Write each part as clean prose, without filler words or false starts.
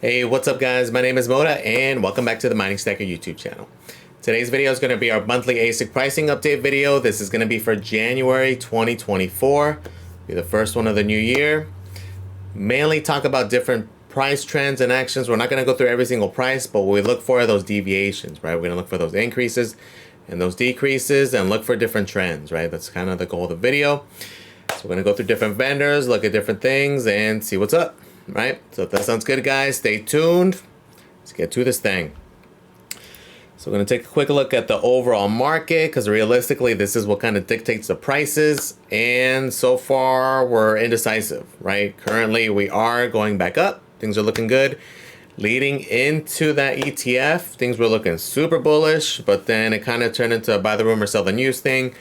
Hey, what's up guys? My name is Moda and welcome back to the Mining Stacker YouTube channel. Today's video is going to be our monthly ASIC pricing update video. This is going to be for January 2024. Be the first one of the new year. Mainly talk about different price trends and actions. We're not going to go through every single price, but we look for those deviations, right? We're going to look for those increases and those decreases and look for different trends, right? That's kind of the goal of the video. So we're going to go through different vendors, look at different things and see what's up. Right, so if that sounds good, guys, stay tuned. Let's get to this thing. So we're going to take a quick look at the overall market because realistically, this is what kind of dictates the prices. And so far, we're indecisive, right? Currently, we are going back up. Things are looking good. Leading into that ETF, things were looking super bullish, but then it kind of turned into a buy the rumor, sell the news thing.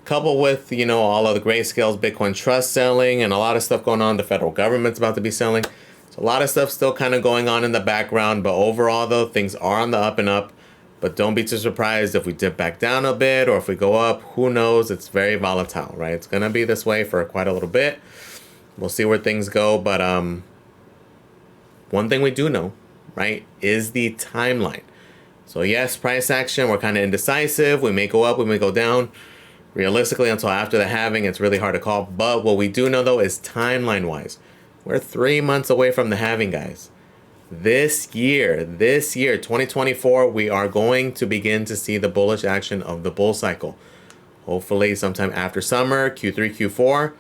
Coupled with, you know, all of the grayscales, Bitcoin Trust selling and a lot of stuff going on. The federal government's about to be selling. So a lot of stuff still kind of going on in the background. But overall, though, things are on the up and up. But don't be too surprised if we dip back down a bit or if we go up. Who knows? It's very volatile, right? It's going to be this way for quite a little bit. We'll see where things go. But one thing we do know, right, is the timeline. So yes, price action, we're kind of indecisive. We may go up, we may go down. Realistically, until after the halving, it's really hard to call. But what we do know, though, is timeline-wise, we're 3 months away from the halving, guys. This year, 2024, we are going to begin to see the bullish action of the bull cycle. Hopefully, sometime after summer, Q3, Q4,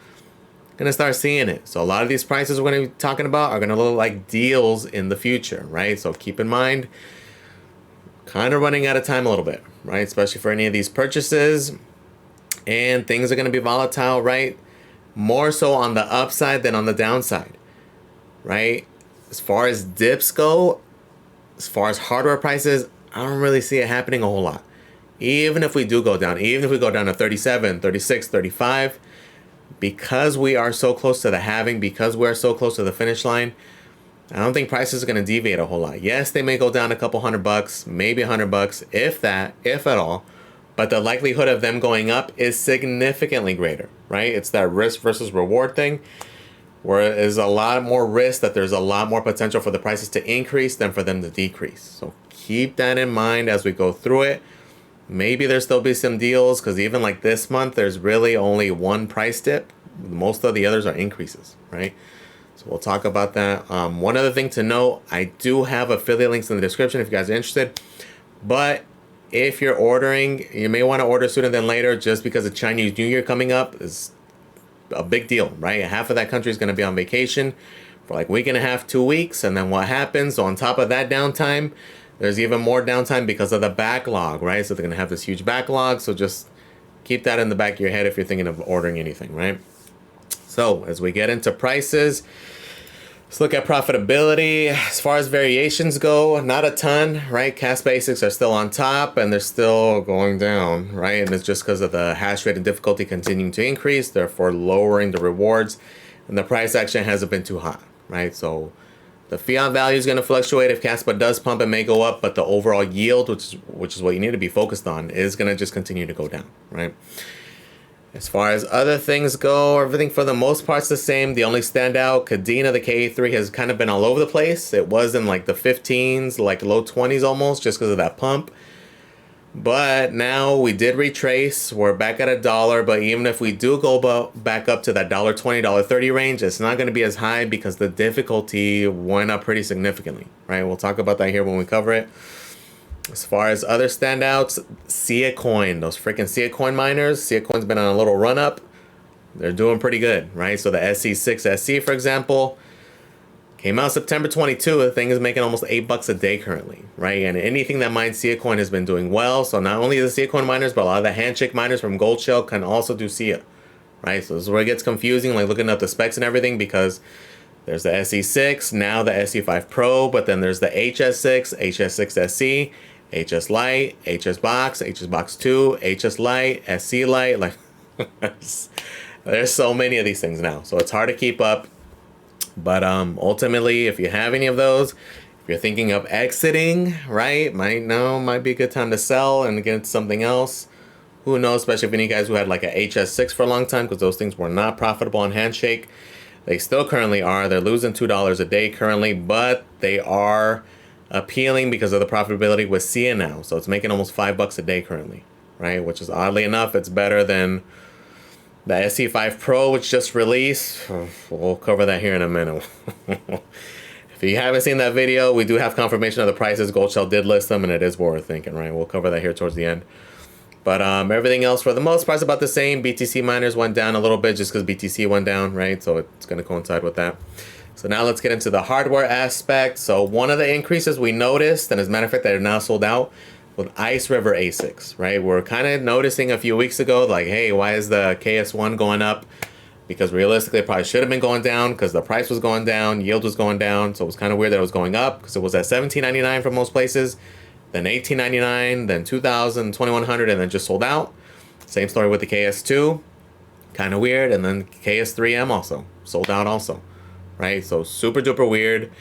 gonna start seeing it. So a lot of these prices we're gonna be talking about are gonna look like deals in the future, right? So keep in mind, kind of running out of time a little bit, right? Especially for any of these purchases. And things are going to be volatile, right? More so on the upside than on the downside, right? As far as dips go, as far as hardware prices, I don't really see it happening a whole lot. Even if we do go down, even if we go down to 37, 36, 35, because we are so close to the halving, because we're so close to the finish line, I don't think prices are going to deviate a whole lot. Yes, they may go down a couple $100, maybe $100, if that, if at all. But the likelihood of them going up is significantly greater, right? It's that risk versus reward thing where there's a lot more risk that there's a lot more potential for the prices to increase than for them to decrease. So keep that in mind as we go through it. Maybe there'll still be some deals because even like this month, there's really only one price dip. Most of the others are increases, right? So we'll talk about that. One other thing to note, I do have affiliate links in the description if you guys are interested. But if you're ordering, you may want to order sooner than later just because the Chinese New Year coming up is a big deal, right? Half of that country is going to be on vacation for like a week and a half, 2 weeks. And then what happens? So on top of that downtime, there's even more downtime because of the backlog, right? So they're going to have this huge backlog. So just keep that in the back of your head if you're thinking of ordering anything, right? So as we get into prices, let's look at profitability. As far as variations go, not a ton, right? Kaspa ASICs are still on top and they're still going down, right? And it's just because of the hash rate and difficulty continuing to increase, therefore lowering the rewards. And the price action hasn't been too hot, right? So the fiat value is going to fluctuate. If Kaspa does pump, it may go up, but the overall yield, which is what you need to be focused on, is going to just continue to go down, right? As far as other things go, everything for the most part's the same. The only standout, Kadena, the KA3, has kind of been all over the place. It was in like the 15s, like low 20s almost, just because of that pump. But now we did retrace. We're back at $1. But even if we do go back up to that $1.20, $1.30 range, it's not going to be as high because the difficulty went up pretty significantly, right? We'll talk about that here when we cover it. As far as other standouts, Sia Coin, those freaking Sia Coin miners. Sia Coin's been on a little run up. They're doing pretty good, right? So the SC6 SC, for example, came out September 22. The thing is making almost $8 a day currently, right? And anything that mines Sia Coin has been doing well. So not only the Sia Coin miners, but a lot of the handshake miners from Gold Shell can also do Sia, right? So this is where it gets confusing, like looking at the specs and everything, because there's the SE6, now the SE5 Pro, but then there's the HS6, HS6 SC, HS Lite, HS Box, HS Box 2, HS Lite, SC Lite. Like, there's so many of these things now, so it's hard to keep up. But ultimately, if you have any of those, if you're thinking of exiting, right, might be a good time to sell and get something else. Who knows? Especially if any guys who had like a HS6 for a long time, because those things were not profitable on Handshake. They still currently are. They're losing $2 a day currently, but they are appealing because of the profitability with Cia now. So it's making almost $5 a day currently, right? Which is, oddly enough, it's better than the SC5 Pro, which just released. We'll cover that here in a minute. If you haven't seen that video, we do have confirmation of the prices. Goldshell did list them, and it is worth thinking, right? We'll cover that here towards the end. But everything else, for the most part, is about the same. BTC miners went down a little bit just because BTC went down, right? So it's going to coincide with that. So now let's get into the hardware aspect. So one of the increases we noticed, and as a matter of fact, they're now sold out with Ice River ASICs, right? We're kind of noticing a few weeks ago, like, hey, why is the KS1 going up? Because realistically, it probably should have been going down because the price was going down, yield was going down. So it was kind of weird that it was going up because it was at $17.99 for most places, then $18.99, then $2,000, $2,100, and then just sold out. Same story with the KS2, kind of weird, and then KS3M also sold out also, right? So super duper weird.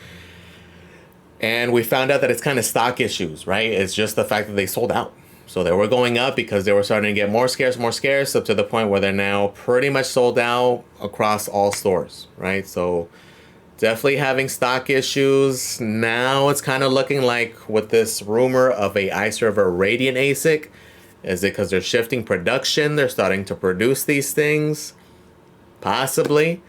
And we found out that it's kind of stock issues, right? It's just the fact that they sold out. So they were going up because they were starting to get more scarce, up to the point where they're now pretty much sold out across all stores, right? So definitely having stock issues. Now it's kind of looking like with this rumor of a Ice River Radiant ASIC, is it because they're shifting production? They're starting to produce these things? Possibly.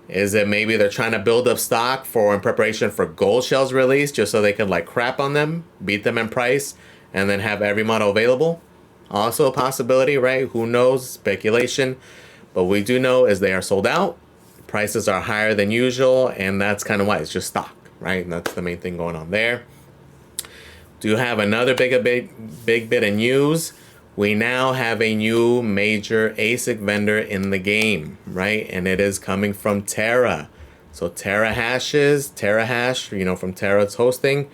Is it maybe they're trying to build up stock in preparation for Goldshell's release, just so they can like crap on them, beat them in price, and then have every model available? Also a possibility, right? Who knows? Speculation. But we do know is they are sold out. Prices are higher than usual, and that's kind of why. It's just stock, right? And that's the main thing going on there. Do have another big bit of news. We now have a new major ASIC vendor in the game, right? And it is coming from Terra. So Terrahash, you know, from Terra's hosting,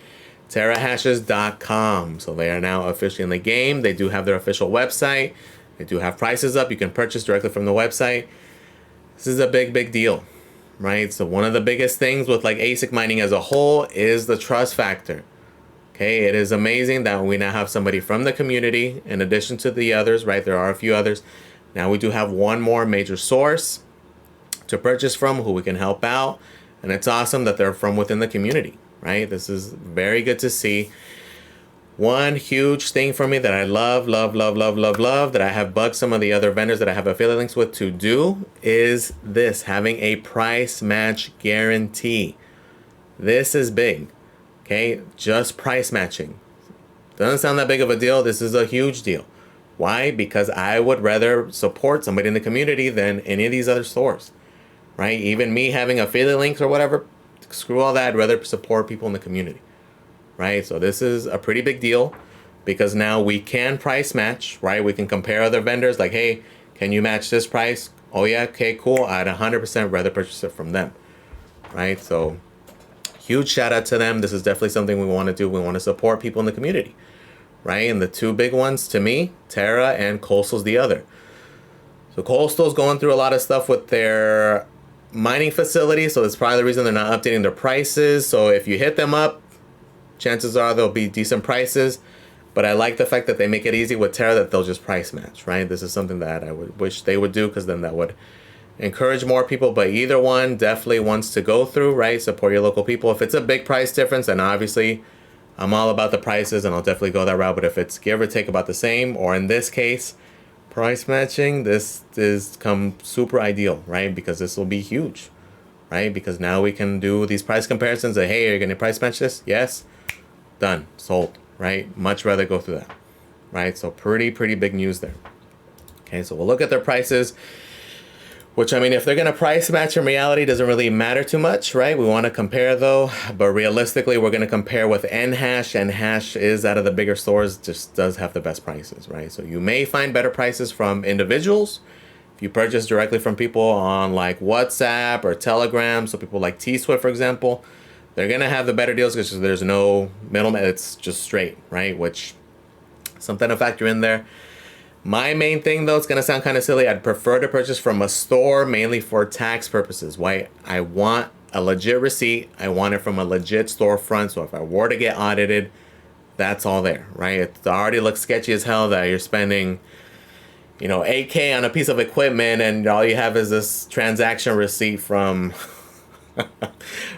terrahashes.com. So they are now officially in the game. They do have their official website. They do have prices up. You can purchase directly from the website. This is a big deal, right? So one of the biggest things with like ASIC mining as a whole is the trust factor. Okay, it is amazing that we now have somebody from the community, in addition to the others, right? There are a few others. Now we do have one more major source to purchase from who we can help out. And it's awesome that they're from within the community, right? This is very good to see. One huge thing for me that I love, that I have bugged some of the other vendors that I have affiliate links with to do is this, having a price match guarantee. This is big. Okay, just price matching. Doesn't sound that big of a deal. This is a huge deal. Why? Because I would rather support somebody in the community than any of these other stores, right? Even me having affiliate links or whatever, screw all that. I'd rather support people in the community, right? So this is a pretty big deal because now we can price match, right? We can compare other vendors like, hey, can you match this price? Oh yeah, okay, cool. I'd 100% rather purchase it from them, right? So huge shout out to them. This is definitely something we want to do. We want to support people in the community, right? And the two big ones to me, Terra and Coastal's the other. So Coastal's going through a lot of stuff with their mining facility. So that's probably the reason they're not updating their prices. So if you hit them up, chances are there'll be decent prices. But I like the fact that they make it easy with Terra that they'll just price match, right? This is something that I would wish they would do because then that would encourage more people. But either one definitely wants to go through, right? Support your local people. If it's a big price difference, then obviously I'm all about the prices and I'll definitely go that route. But if it's give or take about the same, or in this case, price matching, this is come super ideal, right? Because this will be huge, right? Because now we can do these price comparisons of, hey, are you going to price match this? Yes. Done. Sold, right? Much rather go through that, right? So pretty big news there. Okay, so we'll look at their prices. Which, I mean, if they're going to price match in reality, doesn't really matter too much, right? We want to compare, though. But realistically, we're going to compare with Nhash. And Hash is, out of the bigger stores, just does have the best prices, right? So you may find better prices from individuals. If you purchase directly from people on, like, WhatsApp or Telegram, so people like T-Swift, for example, they're going to have the better deals because there's no middleman. It's just straight, right? Which, something to factor in there. My main thing, though, it's going to sound kind of silly. I'd prefer to purchase from a store, mainly for tax purposes. Why? I want a legit receipt. I want it from a legit storefront. So if I were to get audited, that's all there, right? It already looks sketchy as hell that you're spending, you know, 8K on a piece of equipment, and all you have is this transaction receipt from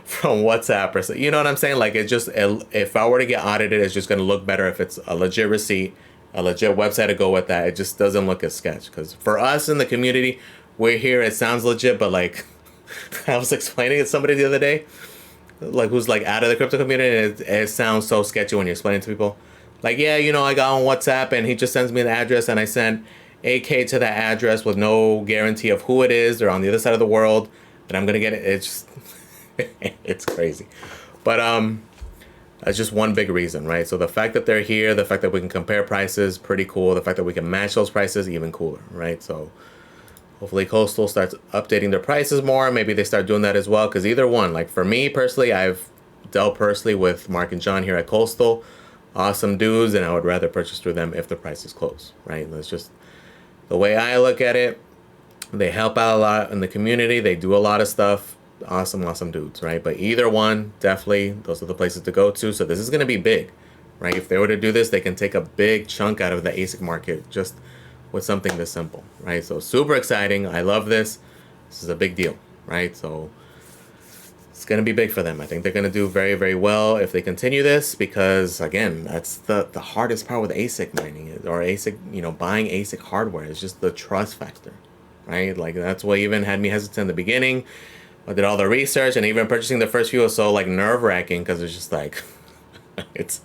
from WhatsApp or so. You know what I'm saying? Like, it just, if I were to get audited, it's just going to look better if it's a legit receipt, a legit website to go with that. It just doesn't look as sketch. Because for us in the community, we're here, it sounds legit, but like, I was explaining it to somebody the other day, like, who's like out of the crypto community, and it sounds so sketchy when you're explaining to people. Like, yeah, you know, I got on WhatsApp and he just sends me the address, and I send 8K to that address with no guarantee of who it is. They're on the other side of the world, and I'm gonna get it. It's just it's crazy. But that's just one big reason, right? So the fact that they're here, the fact that we can compare prices, pretty cool. The fact that we can match those prices, even cooler, right? So hopefully Coastal starts updating their prices more. Maybe they start doing that as well, because either one, like for me personally, I've dealt personally with Mark and John here at Coastal. Awesome dudes, and I would rather purchase through them if the price is close, right? That's just the way I look at it. They help out a lot in the community. They do a lot of stuff. Awesome dudes, right? But either one, definitely, those are the places to go to. So this is going to be big, right? If they were to do this, they can take a big chunk out of the ASIC market just with something this simple, right? So super exciting. I love this. This is a big deal, right? So it's going to be big for them. I think they're going to do very well if they continue this, because again, that's the hardest part with ASIC mining, or ASIC, you know, buying ASIC hardware, is just the trust factor, right? Like, that's what even had me hesitant in the beginning. I did all the research, and even purchasing the first few was so like nerve-wracking, because it's just like it's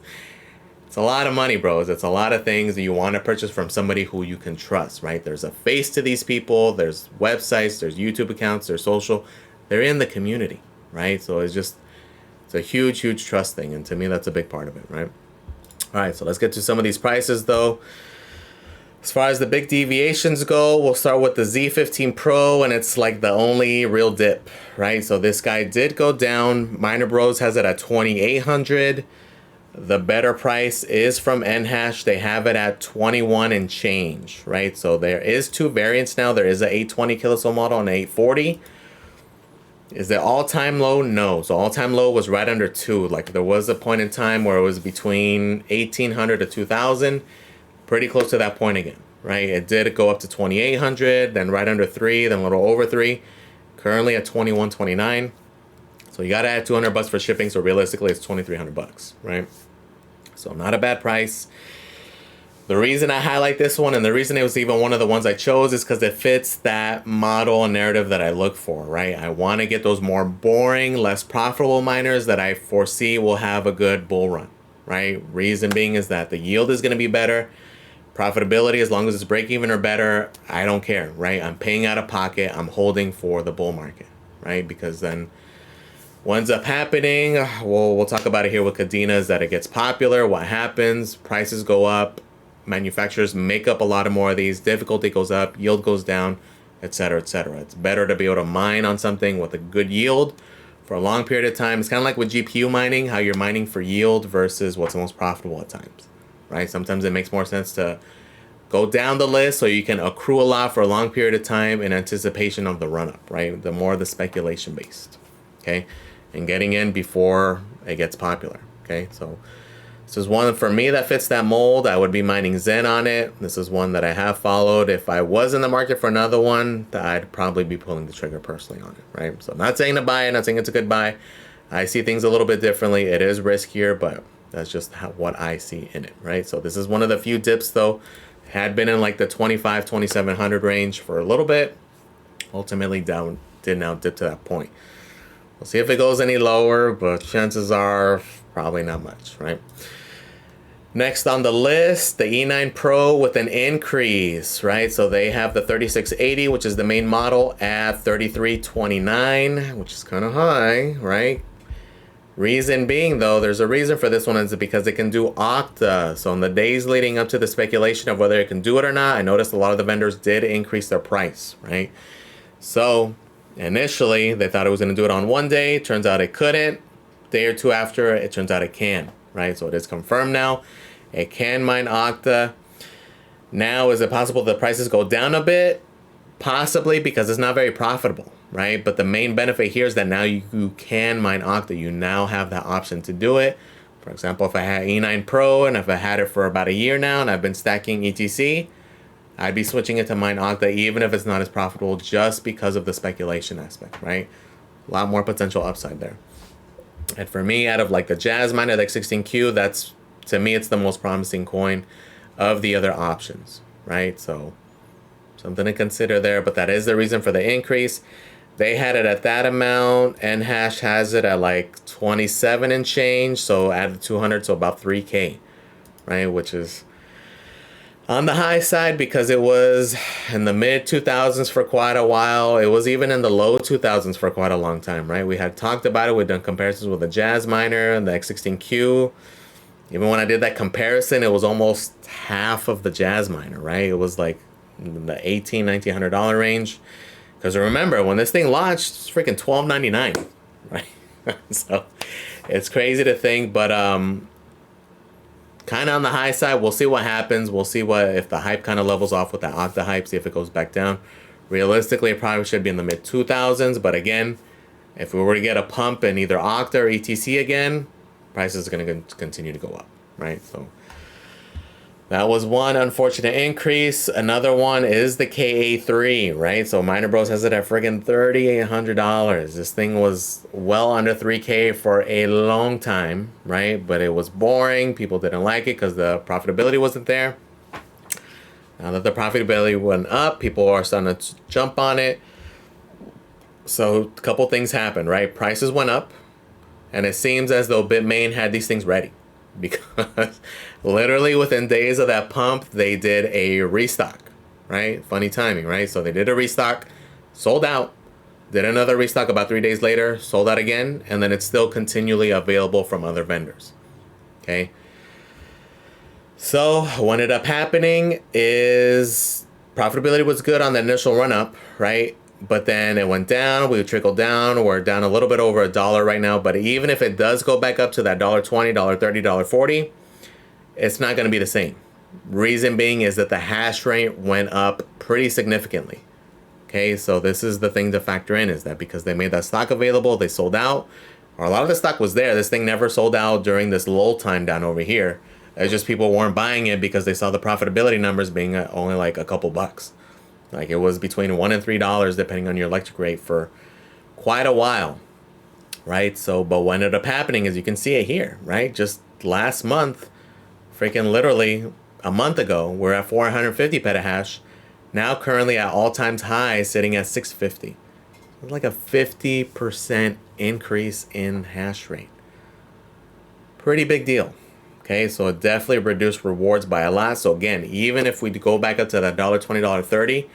a lot of money, bros. It's a lot of things that you want to purchase from somebody who you can trust, right? There's a face to these people. There's websites, there's YouTube accounts, there's social. They're in the community, right? So it's a huge trust thing, and to me, that's a big part of it, right? All right, so let's get to some of these prices, though. As far as the big deviations go, we'll start with the Z15 Pro, and it's like the only real dip, right? So this guy did go down. Miner Bros has it at 2,800. The better price is from Nhash. They have it at 21 and change, right? So there is two variants now. There is a 820 kilocell model and an 840. Is the all-time low? No. So all-time low was right under 2. Like, there was a point in time where it was between 1,800 to 2,000. Pretty close to that point again, right? It did go up to 2,800, then right under 3, then a little over 3. Currently at 21.29. So you gotta add $200 for shipping. So realistically, it's $2,300, right? So not a bad price. The reason I highlight this one, and the reason it was even one of the ones I chose, is because it fits that model and narrative that I look for, right? I want to get those more boring, less profitable miners that I foresee will have a good bull run, right? Reason being is that the yield is going to be better. Profitability, as long as it's break even or better, I don't care, right? I'm paying out of pocket. I'm holding for the bull market, right? Because then what ends up happening, we'll talk about it here with Kadena, is that it gets popular. What happens? Prices go up. Manufacturers make up a lot of more of these. Difficulty goes up. Yield goes down, etc., etc. It's better to be able to mine on something with a good yield for a long period of time. It's kind of like with GPU mining, how you're mining for yield versus what's most profitable at times, right? Sometimes it makes more sense to go down the list so you can accrue a lot for a long period of time in anticipation of the run-up, right? The more the speculation based, okay? And getting in before it gets popular, okay? So this is one for me that fits that mold. I would be mining Zen on it. This is one that I have followed. If I was in the market for another one, I'd probably be pulling the trigger personally on it, right? So I'm not saying to buy it, not saying it's a good buy. I see things a little bit differently. It is riskier, but that's just what I see in it, right? So this is one of the few dips, though. Had been in like the 2,700 range for a little bit. Ultimately did now dip to that point. We'll see if it goes any lower, but chances are probably not much, right? Next on the list, the E9 Pro with an increase, right? So they have the 3680, which is the main model, at 3329, which is kind of high, right? Reason being, though, there's a reason for this one, is because it can do Octa. So in the days leading up to the speculation of whether it can do it or not, I noticed a lot of the vendors did increase their price, right? So initially, they thought it was going to do it on one day. Turns out it couldn't. Day or two after, it turns out it can, right? So it is confirmed now. It can mine Octa. Now, is it possible the prices go down a bit? Possibly, because it's not very profitable, right? But the main benefit here is that now you can mine Octa. You now have that option to do it. For example, if I had E9 Pro and if I had it for about a year now and I've been stacking ETC, I'd be switching it to mine Okta even if it's not as profitable just because of the speculation aspect, right? A lot more potential upside there. And for me, out of like the Jazz miner, the X16Q, that's, to me, it's the most promising coin of the other options, right? So something to consider there, but that is the reason for the increase. They had it at that amount, and Hash has it at like 27 and change, so added 200, so about 3K, right? Which is on the high side because it was in the mid 2000s for quite a while. It was even in the low 2000s for quite a long time, right? We had talked about it. We've done comparisons with the Jazz miner and the X16Q. Even when I did that comparison, it was almost half of the Jazz miner, right? It was like in the $1,800-$1,900 range. Because remember, when this thing launched, it's freaking $12.99, right? So it's crazy to think, but kind of on the high side. We'll see what happens. We'll see what if the hype kind of levels off with that Okta hype, see if it goes back down. Realistically, it probably should be in the mid 2000s, but again, if we were to get a pump in either Okta or ETC again, prices are going to continue to go up, right? So that was one unfortunate increase. Another one is the KA3, right? So Miner Bros has it at friggin' $3,800. This thing was well under 3K for a long time, right? But it was boring. People didn't like it because the profitability wasn't there. Now that the profitability went up, people are starting to jump on it. So a couple things happened, right? Prices went up, and it seems as though Bitmain had these things ready. Because literally within days of that pump, they did a restock, right? Funny timing, right? So they did a restock, sold out, did another restock about 3 days later, sold out again, and then it's still continually available from other vendors, okay? So what ended up happening is profitability was good on the initial run up, right? But then it went down, we trickled down, we're down a little bit over $1 right now, but even if it does go back up to that $1.20, $1.30, $1.40, it's not going to be the same. Reason being is that the hash rate went up pretty significantly. Okay, so this is the thing to factor in, is that because they made that stock available, they sold out, or a lot of the stock was there. This thing never sold out during this lull time down over here. It's just people weren't buying it because they saw the profitability numbers being only like a couple bucks. Like it was between $1 and $3 depending on your electric rate for quite a while, right? So, but what ended up happening is you can see it here, right? Just last month, freaking literally a month ago, we're at 450 petahash. Now currently at all-time high, sitting at 650. It's like a 50% increase in hash rate. Pretty big deal. Okay, so it definitely reduced rewards by a lot. So again, even if we go back up to that $1.20, $1.30,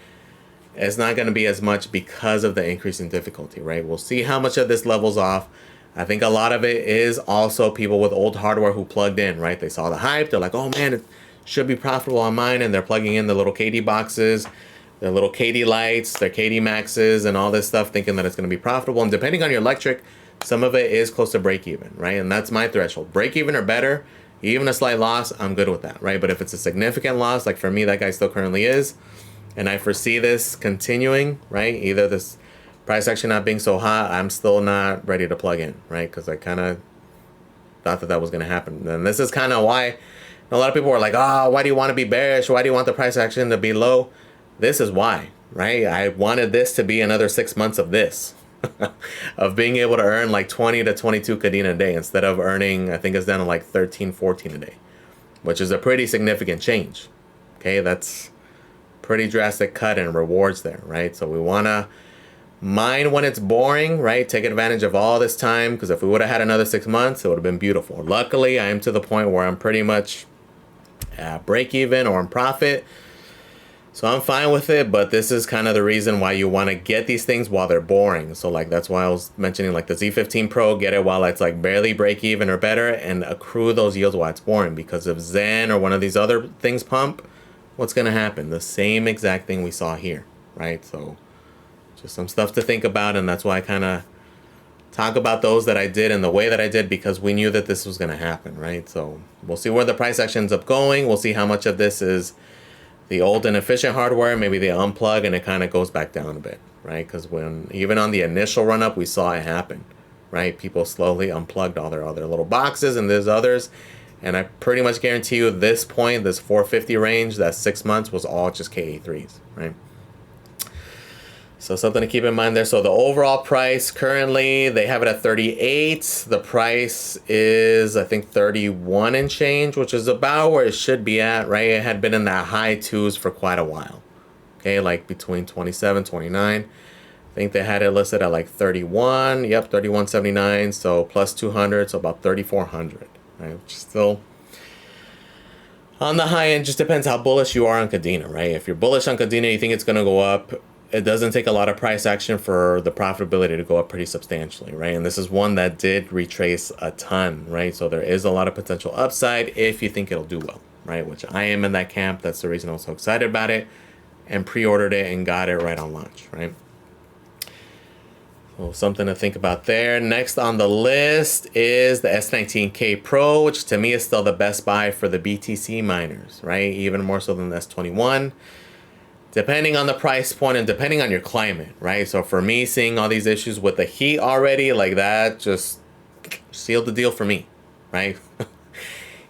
it's not going to be as much because of the increase in difficulty, right? We'll see how much of this levels off. I think a lot of it is also people with old hardware who plugged in, right? They saw the hype. They're like, oh man, it should be profitable on mine. And they're plugging in the little KD boxes, their little KD lights, their KD maxes, and all this stuff, thinking that it's going to be profitable. And depending on your electric, some of it is close to break even, right? And that's my threshold. Break even or better. Even a slight loss, I'm good with that, right? But if it's a significant loss, like for me, that guy still currently is, and I foresee this continuing, right? Either this price action not being so hot, I'm still not ready to plug in, right? Because I kind of thought that that was going to happen. And this is kind of why a lot of people were like, oh, why do you want to be bearish? Why do you want the price action to be low? This is why, right? I wanted this to be another 6 months of this. Of being able to earn like 20 to 22 Kadena a day instead of earning, I think it's down to like 13, 14 a day, which is a pretty significant change. Okay, that's pretty drastic cut in rewards there, right? So we want to mine when it's boring, right? Take advantage of all this time, because if we would have had another 6 months, it would have been beautiful. Luckily, I am to the point where I'm pretty much at break even or in profit. So I'm fine with it, but this is kind of the reason why you want to get these things while they're boring. So like that's why I was mentioning like the Z15 Pro, get it while it's like barely break even or better, and accrue those yields while it's boring. Because if Zen or one of these other things pump, what's going to happen? The same exact thing we saw here, right? So just some stuff to think about, and that's why I kind of talk about those that I did and the way that I did, because we knew that this was going to happen, right? So we'll see where the price action ends up going. We'll see how much of this is the old and efficient hardware. Maybe they unplug and it kind of goes back down a bit, right? Because when even on the initial run up, we saw it happen, right? People slowly unplugged all their other little boxes, and there's others. And I pretty much guarantee you this point, this 450 range, that 6 months was all just K83s, right? So something to keep in mind there. So the overall price currently, they have it at 38. The price is, I think, 31 and change, which is about where it should be at, right? It had been in that high twos for quite a while. Okay, like between 27, 29. I think they had it listed at like 31. Yep, 31.79. So plus 200, so about 3,400, right? Which is still on the high end. Just depends how bullish you are on Cadena, right? If you're bullish on Cadena, you think it's going to go up, it doesn't take a lot of price action for the profitability to go up pretty substantially, right? And this is one that did retrace a ton, right? So there is a lot of potential upside if you think it'll do well, right? Which I am in that camp. That's the reason I was so excited about it and pre-ordered it and got it right on launch, right? So something to think about there. Next on the list is the S19K Pro, which to me is still the best buy for the BTC miners, right? Even more so than the S21. Depending on the price point and depending on your climate, right? So for me, seeing all these issues with the heat already, like that just sealed the deal for me, right?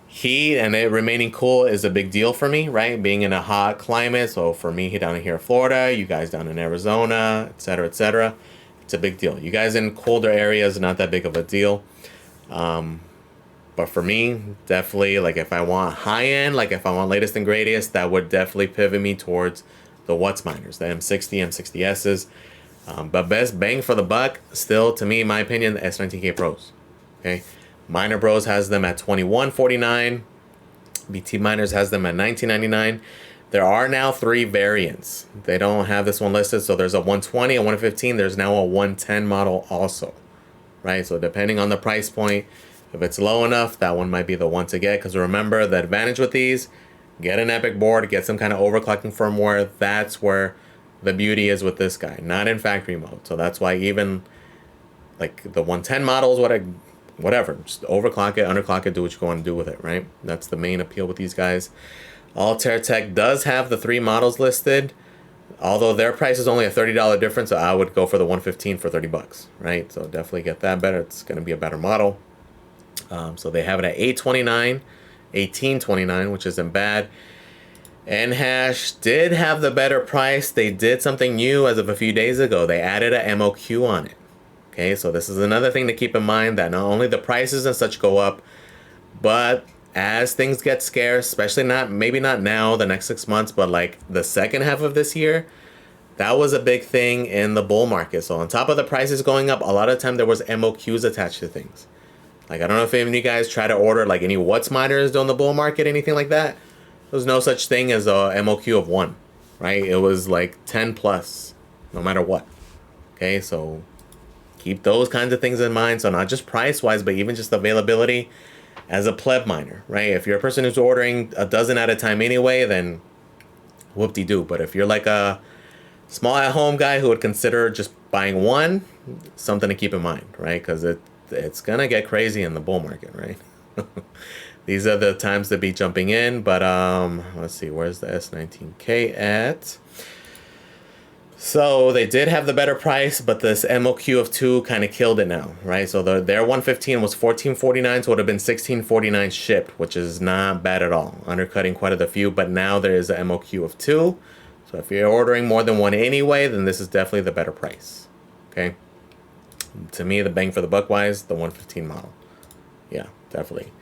Heat and it remaining cool is a big deal for me, right? Being in a hot climate. So for me down here in Florida, you guys down in Arizona, etc., it's a big deal. You guys in colder areas, not that big of a deal. But for me, definitely, like if I want high end, like if I want latest and greatest, that would definitely pivot me towards the Watts miners, the M60, M60Ss. But best bang for the buck, still, to me, in my opinion, the S19K Pros. Okay, Miner Bros has them at $21.49. BT Miners has them at $19.99. There are now 3 variants. They don't have this one listed, so there's a 120, a 115. There's now a 110 model also, right? So depending on the price point, if it's low enough, that one might be the one to get. Because remember, the advantage with these, get an Epic board, get some kind of overclocking firmware. That's where the beauty is with this guy, not in factory mode. So that's why even like the 110 models, whatever, just overclock it, underclock it, do what you want to do with it, right? That's the main appeal with these guys. Altair Tech does have the 3 models listed, although their price is only a $30 difference. So I would go for the 115 for 30 bucks, right? So definitely get that better. It's going to be a better model. So they have it at $18.29, which isn't bad. NHash did have the better price. They did something new as of a few days ago. They added a MOQ on it. Okay, so this is another thing to keep in mind, that not only the prices and such go up, but as things get scarce, especially maybe not now, the next 6 months, but like the second half of this year, that was a big thing in the bull market. So on top of the prices going up, a lot of the time there was MOQs attached to things. Like, I don't know if any of you guys try to order like any Watts miners during the bull market, anything like that. There's no such thing as a MOQ of 1, right? It was like 10 plus, no matter what. Okay, so keep those kinds of things in mind. So not just price-wise, but even just availability as a pleb miner, right? If you're a person who's ordering a dozen at a time anyway, then whoop-de-doo. But if you're like a small at-home guy who would consider just buying one, something to keep in mind, right? Because it's gonna get crazy in the bull market, right? These are the times to be jumping in. But let's see, where's the S19K at? So they did have the better price, but this MOQ of 2 kind of killed it now, right? So their 115 was $14.49, so it would have been $16.49 shipped, which is not bad at all, undercutting quite a few. But now there is a MOQ of 2, so if you're ordering more than one anyway, then this is definitely the better price. Okay, to me, the bang for the buck wise, the 115 model, yeah, definitely.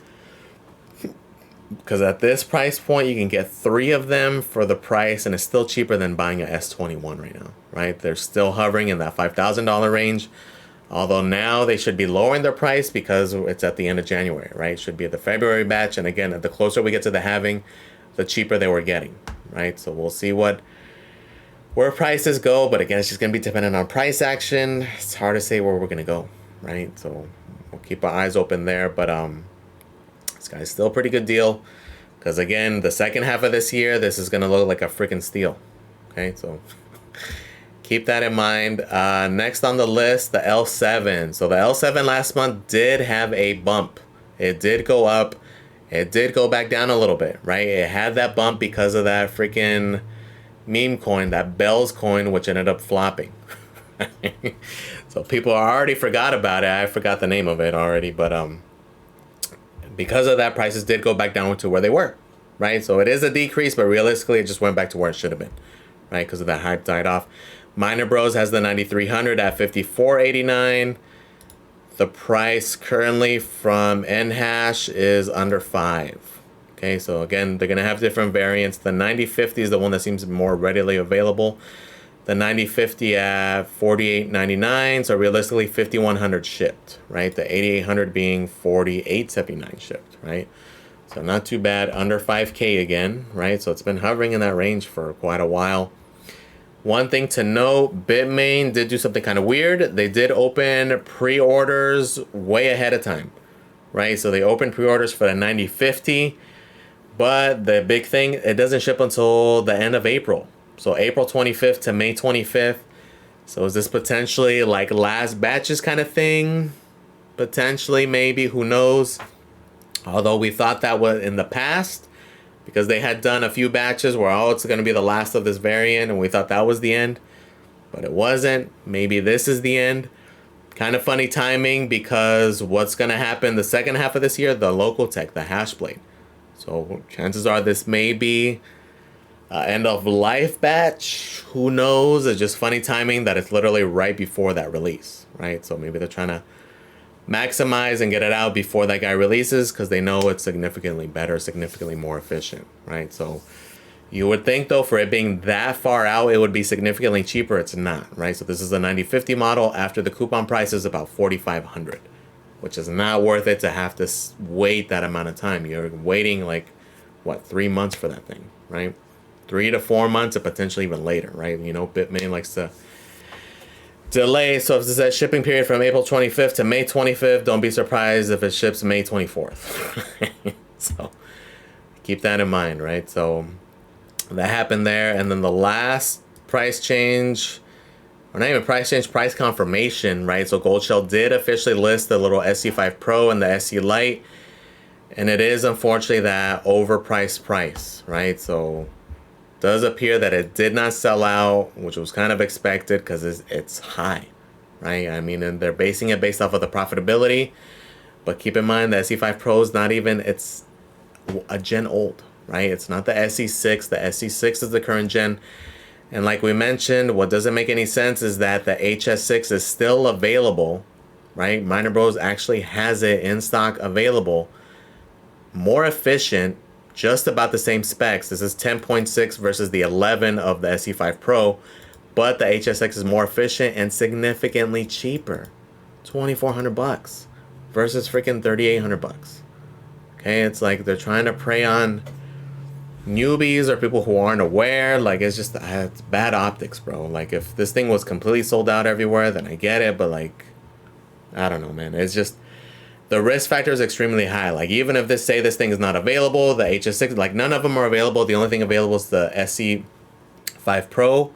Because at this price point, you can get 3 of them for the price, and it's still cheaper than buying a S21 right now, right? They're still hovering in that $5,000 range, although now they should be lowering their price because it's at the end of January, right? It should be at the February batch, and again, the closer we get to the halving, the cheaper they were getting, right? So we'll see where prices go, but again, it's just going to be dependent on price action. It's hard to say where we're going to go, right? So we'll keep our eyes open there, but this guy's still a pretty good deal, because again, the second half of this year, this is going to look like a freaking steal. Okay, so keep that in mind. Next on the list, the L7. So the L7 last month did have a bump. It did go up. It did go back down a little bit, right? It had that bump because of that freaking meme coin, that Bells coin, which ended up flopping. So people already forgot about it. I forgot the name of it already, but because of that, prices did go back down to where they were, right? So it is a decrease, but realistically, it just went back to where it should have been, right? Because of that hype died off. Miner Bros has the 9300 at $54.89. The price currently from NHash is under 5. Okay, so again, they're going to have different variants. The 9050 is the one that seems more readily available. The 9050 at $48.99, so realistically 5100 shipped, right? The 8800 being $48.79 shipped, right? So not too bad, under 5K again, right? So it's been hovering in that range for quite a while. One thing to note, Bitmain did do something kind of weird. They did open pre-orders way ahead of time, right? So they opened pre-orders for the 9050, but the big thing, it doesn't ship until the end of April. So April 25th to May 25th. So is this potentially like last batches kind of thing? Potentially, maybe, who knows? Although we thought that was in the past, because they had done a few batches where, oh, it's going to be the last of this variant, and we thought that was the end. But it wasn't. Maybe this is the end. Kind of funny timing, because what's going to happen the second half of this year? The local tech, the Hashblade. So chances are this may be end of life batch. Who knows? It's just funny timing that it's literally right before that release, right? So maybe they're trying to maximize and get it out before that guy releases, because they know it's significantly better, significantly more efficient, right? So you would think, though, for it being that far out, it would be significantly cheaper. It's not, right? So this is a 9050 model. After the coupon price is about $4,500, which is not worth it to have to wait that amount of time. You're waiting like, what, 3 months for that thing, right? 3 to 4 months, or potentially even later, right? You know, Bitmain likes to delay. So if this is a shipping period from April 25th to May 25th, don't be surprised if it ships May 24th. So keep that in mind, right? So that happened there. And then the last price change, or not even price change, price confirmation, right? So Goldshell did officially list the little SC5 Pro and the SC Lite. And it is unfortunately that overpriced price, right? So does appear that it did not sell out, which was kind of expected because it's high, right? I mean, and they're basing it based off of the profitability. But keep in mind, the SC5 Pro is not even, it's a gen old, right? It's not the SC6. The SC6 is the current gen. And like we mentioned, what doesn't make any sense is that the HS6 is still available, right? Miner Bros actually has it in stock available. More efficient, just about the same specs. This is 10.6 versus the 11 of the SC5 Pro, but the HS6 is more efficient and significantly cheaper. $2,400 versus freaking $3,800. Okay, it's like they're trying to prey on newbies or people who aren't aware. Like, it's just, it's bad optics, bro. Like, if this thing was completely sold out everywhere, then I get it, but like, I don't know, man. It's just, the risk factor is extremely high. Like, even if this thing is not available, the HS6, like, none of them are available. The only thing available is the SC5 Pro,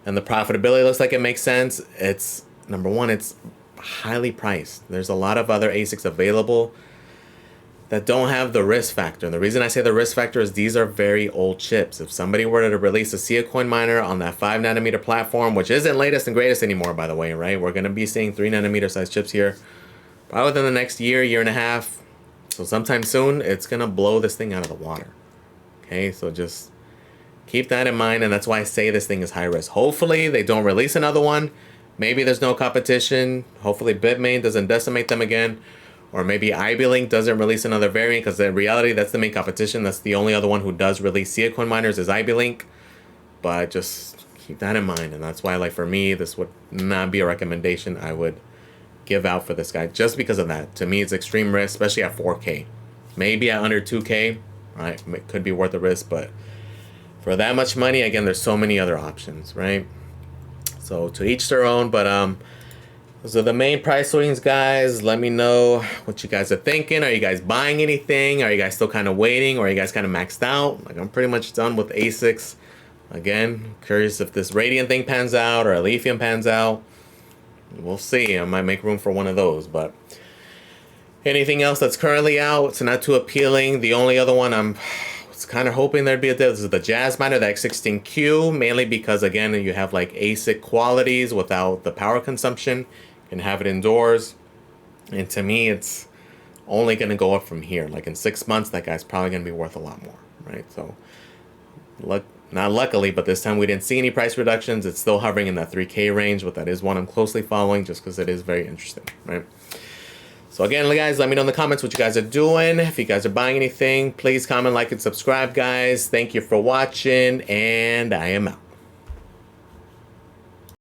and the profitability looks like it makes sense. It's, number one, it's highly priced. There's a lot of other ASICs available that don't have the risk factor. And the reason I say the risk factor is these are very old chips. If somebody were to release a Sia coin miner on that 5nm platform, which isn't latest and greatest anymore, by the way, right? We're going to be seeing 3nm size chips here probably within the next year and a half. So sometime soon, it's going to blow this thing out of the water. Okay, so just keep that in mind. And that's why I say this thing is high risk. Hopefully, they don't release another one. Maybe there's no competition. Hopefully, Bitmain doesn't decimate them again. Or maybe IB-Link doesn't release another variant, because in reality, that's the main competition. That's the only other one who does release Sia coin miners is IB-Link. But just keep that in mind. And that's why, like, for me, this would not be a recommendation I would give out for this guy, just because of that. To me, it's extreme risk, especially at 4K. Maybe at under 2K, right? It could be worth the risk, but for that much money, again, there's so many other options, right? So to each their own. But those are the main price swings, guys. Let me know what you guys are thinking. Are you guys buying anything? Are you guys still kind of waiting? Or are you guys kind of maxed out? Like, I'm pretty much done with ASICs. Again, curious if this Radiant thing pans out or Lithium pans out. We'll see. I might make room for one of those. But anything else that's currently out, it's not too appealing. The only other one I was kind of hoping there'd be a deal. This is the Jazz miner, the S19Q, mainly because, again, you have like ASIC qualities without the power consumption. You can have it indoors. And to me, it's only going to go up from here. Like in 6 months, that guy's probably going to be worth a lot more, right? So, not luckily, but this time we didn't see any price reductions. It's still hovering in that 3K range, but that is one I'm closely following just because it is very interesting, right? So again, guys, let me know in the comments what you guys are doing. If you guys are buying anything, please comment, like, and subscribe, guys. Thank you for watching, and I am out.